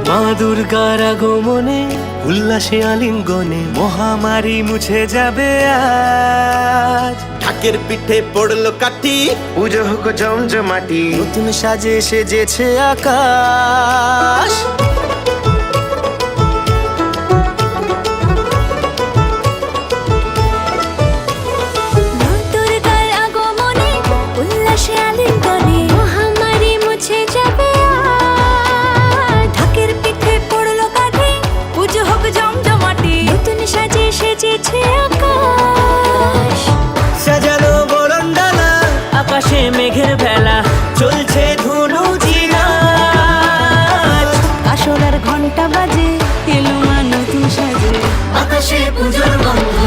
মা দুর্গার আগমনে উল্লাসে আলিঙ্গনে মহামারী মুছে যাবে আজ। ঢাকের পিঠে পড়লো কাঠি, পুজো হোক জমজমাটি, নতুন সাজে সেজেছে আকাশ। মা দুর্গার আগমনে উল্লাসে আলিঙ্গনে মহামারী মুছে যাবে আজ। ঢাকের পিঠে পড়লো কাঠি, পুজো হোক জমজমাটি, নতুন সাজে সেজেছে আকাশ। সাজানো বরণডালা, আকাশে মেঘের ভেলা, চলছে ধুনুচি নাচ। কাসরের ঘন্টা বাজে, এলো মা নতুন সাজে, আকাশে পুজোর গন্ধ